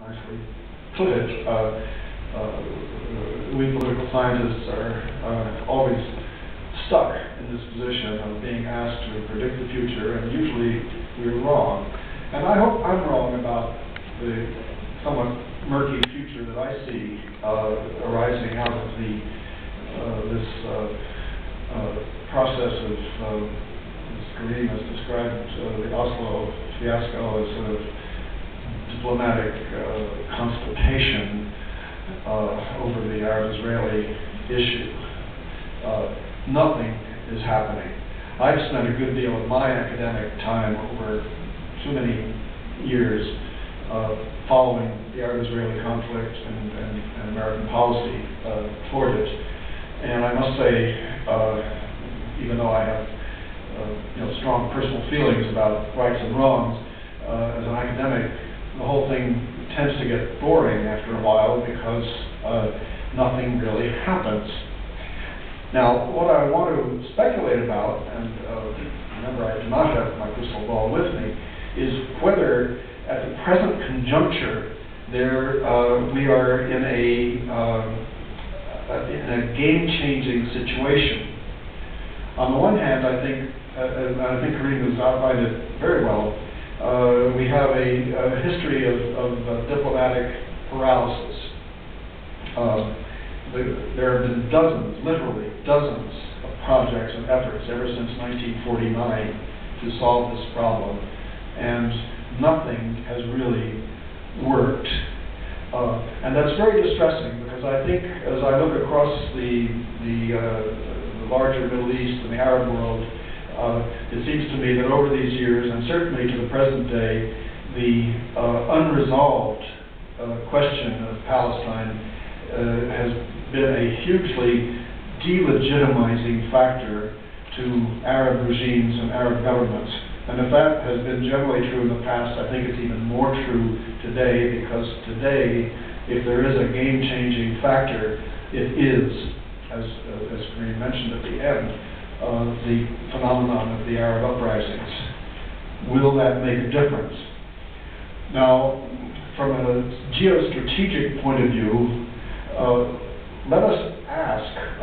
nicely put it. We political scientists are always stuck in this position of being asked to predict the future, and usually we're wrong. And I hope I'm wrong about the somewhat murky future that I see arising out of this process of, as Karim has described, the Oslo fiasco as sort of diplomatic constipation over the Arab-Israeli issue. Nothing is happening. I've spent a good deal of my academic time over too many years following the Arab-Israeli conflict and American policy toward it. And I must say, even though I have strong personal feelings about rights and wrongs, as an academic, the whole thing tends to get boring after a while because nothing really happens. Now, what I want to speculate about, and remember I do not have my crystal ball with me, is whether at the present conjuncture we are in a game-changing situation. On the one hand, I think Karim has outlined it very well. We have a history of diplomatic paralysis. There have been dozens, literally dozens, of projects and efforts ever since 1949 to solve this problem, and nothing has really worked. And that's very distressing, because I think as I look across the larger Middle East and the Arab world, it seems to me that over these years, and certainly to the present day, the unresolved question of Palestine has been a hugely delegitimizing factor to Arab regimes and Arab governments. And if that has been generally true in the past, I think it's even more true today, because today, if there is a game-changing factor, it is, as Karim mentioned at the end, the phenomenon of the Arab uprisings. Will that make a difference? Now, from a geostrategic point of view, let us ask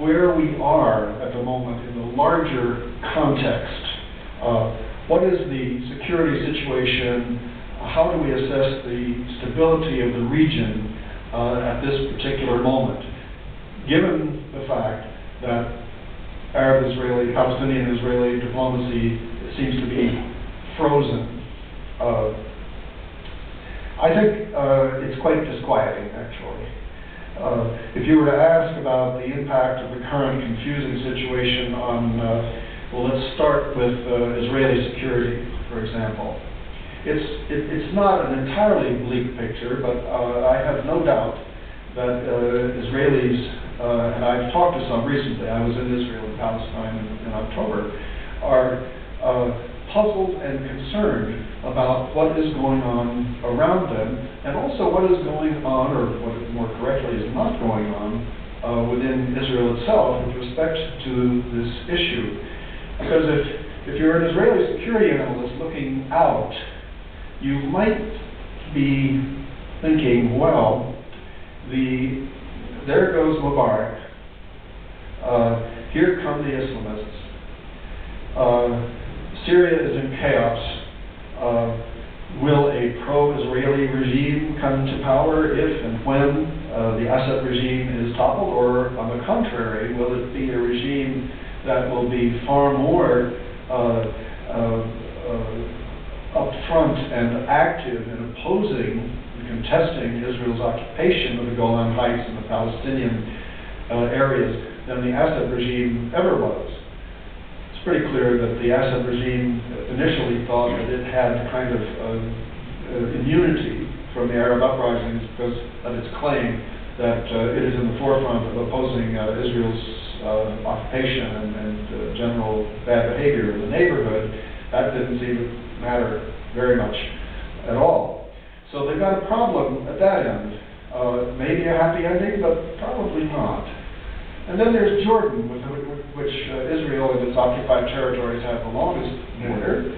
where we are at the moment in the larger context. What is the security situation? How do we assess the stability of the region at this particular moment, given the fact that Arab-Israeli, Palestinian-Israeli diplomacy seems to be frozen? I think it's quite disquieting, actually. If you were to ask about the impact of the current confusing situation on, well, let's start with Israeli security, for example. It's not an entirely bleak picture, but I have no doubt that Israelis, and I've talked to some recently, I was in Israel and Palestine in October, are puzzled and concerned about what is going on around them, and also what is going on, or what more correctly is not going on, within Israel itself with respect to this issue. Because if you're an Israeli security analyst looking out, you might be thinking, well, there goes Mubarak, here come the Islamists, Syria is in chaos. Will a pro-Israeli regime come to power if and when the Assad regime is toppled, or on the contrary, will it be a regime that will be far more upfront and active in opposing and contesting Israel's occupation of the Golan Heights and the Palestinian areas than the Assad regime ever was? It's pretty clear that the Assad regime initially thought that it had kind of immunity from the Arab uprisings because of its claim that it is in the forefront of opposing Israel's occupation and general bad behavior in the neighborhood. That didn't seem to matter very much at all. So they've got a problem at that end. Maybe a happy ending, but probably not. And then there's Jordan, with which Israel and its occupied territories have the longest border.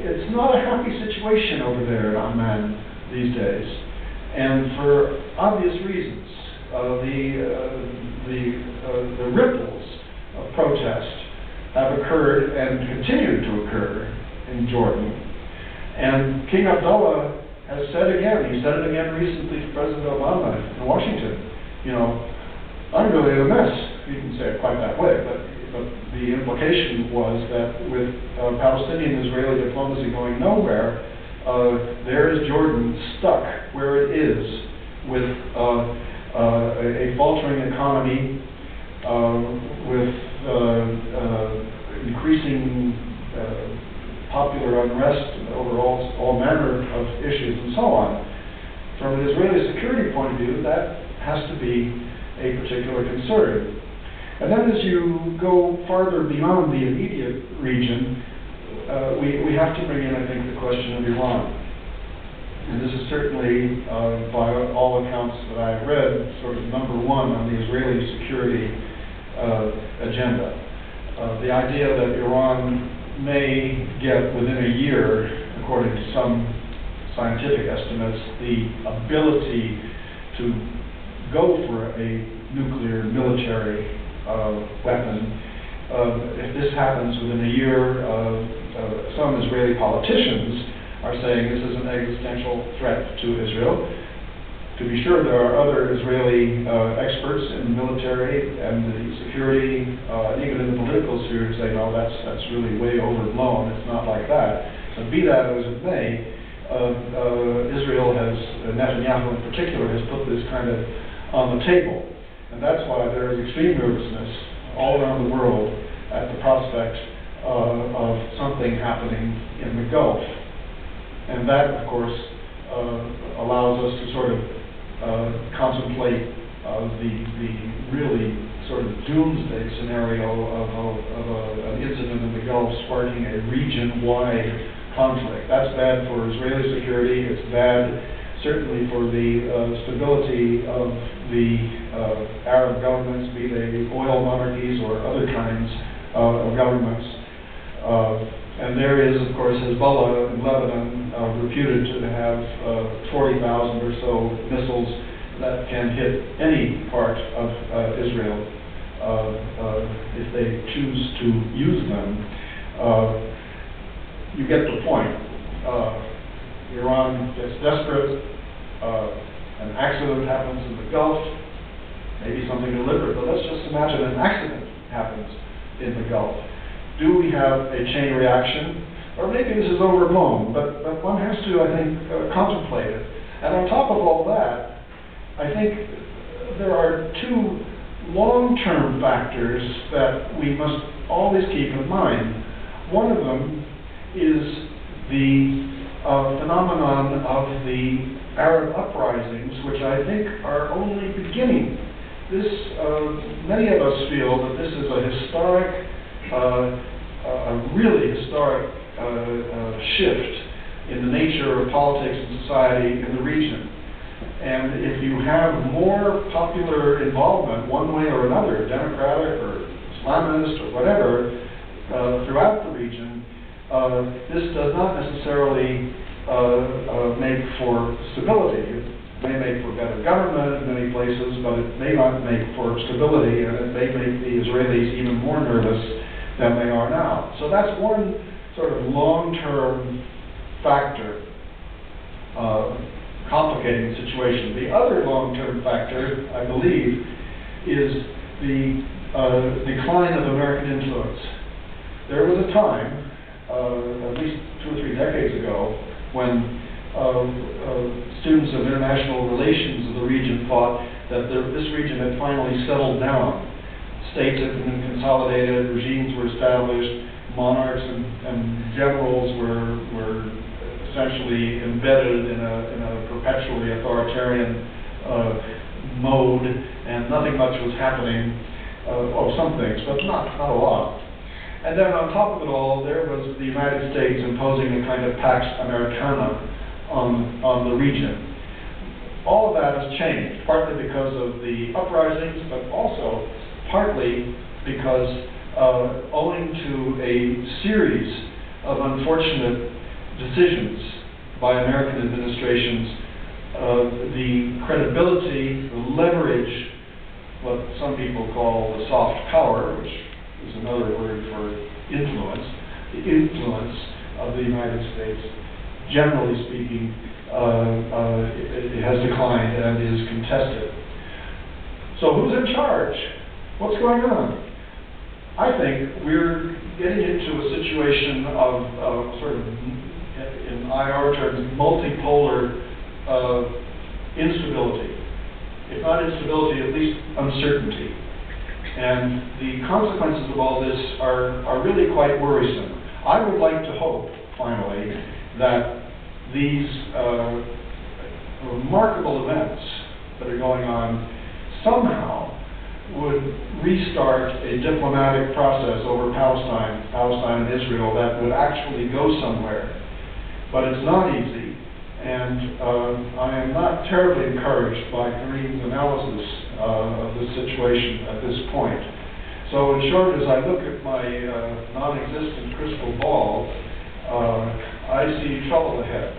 it's not a happy situation over there in Amman these days, and for obvious reasons. The ripples of protest have occurred and continue to occur in Jordan. And King Abdullah has said again, he said it again recently to President Obama in Washington, you know, I'm really in a mess. He didn't say it quite that way, but the implication was that with Palestinian-Israeli diplomacy going nowhere, there is Jordan stuck where it is with a faltering economy, with increasing popular unrest over all manner of issues and so on. From an Israeli security point of view, that has to be a particular concern. And then as you go farther beyond the immediate region, we have to bring in, I think, the question of Iran. And this is certainly, by all accounts that I've read, sort of number one on the Israeli security agenda. The idea that Iran may get within a year, according to some scientific estimates, the ability to go for a nuclear military weapon. If this happens within a year, some Israeli politicians are saying this is an existential threat to Israel. To be sure, there are other Israeli experts in the military and the security, and even in the political sphere, who say, no, that's really way overblown. It's not like that. So be that as it may, Israel has, Netanyahu in particular, has put this kind of on the table. And that's why there is extreme nervousness all around the world at the prospect of something happening in the Gulf. And that, of course, allows us to sort of contemplate the really sort of doomsday scenario of an incident in the Gulf sparking a region-wide conflict. That's bad for Israeli security. It's bad, certainly, for the stability of the Arab governments, be they oil monarchies or other kinds of governments. And there is, of course, Hezbollah in Lebanon, reputed to have 40,000 or so missiles that can hit any part of Israel if they choose to use them. You get the point. Iran gets desperate. An accident happens in the Gulf. Maybe something deliberate, but let's just imagine an accident happens in the Gulf. Do we have a chain reaction? Or maybe this is overblown, but one has to, I think, contemplate it. And on top of all that, I think there are two long-term factors that we must always keep in mind. One of them is the phenomenon of the Arab uprisings, which I think are only beginning. This, many of us feel that this is a historic, a really historic shift in the nature of politics and society in the region. And if you have more popular involvement, one way or another, democratic or Islamist or whatever, throughout the region, this does not necessarily make for stability. It may make for better government in many places, but it may not make for stability, and it may make the Israelis even more nervous than they are now. So that's one sort of long-term factor complicating the situation. The other long-term factor, I believe, is the decline of American influence. There was a time, at least 2 or 3 decades ago, when students of international relations of the region thought that this region had finally settled down. States had been consolidated, regimes were established, monarchs and generals were essentially embedded in a perpetually authoritarian mode, and nothing much was happening. Some things, but not a lot. And then on top of it all, there was the United States imposing a kind of Pax Americana on the region. All of that has changed, partly because of the uprisings, but also partly because owing to a series of unfortunate decisions by American administrations, the credibility, the leverage, what some people call the soft power, which is another word for influence, the influence of the United States, generally speaking, it has declined and is contested. So who's in charge? What's going on? I think we're getting into a situation of sort of, in IR terms, multipolar instability. If not instability, at least uncertainty. And the consequences of all this are really quite worrisome. I would like to hope, finally, that these remarkable events that are going on somehow would restart a diplomatic process over Palestine and Israel that would actually go somewhere. But it's not easy, and I am not terribly encouraged by Kareem's analysis of the situation at this point. So in short, as I look at my non-existent crystal ball, I see trouble ahead.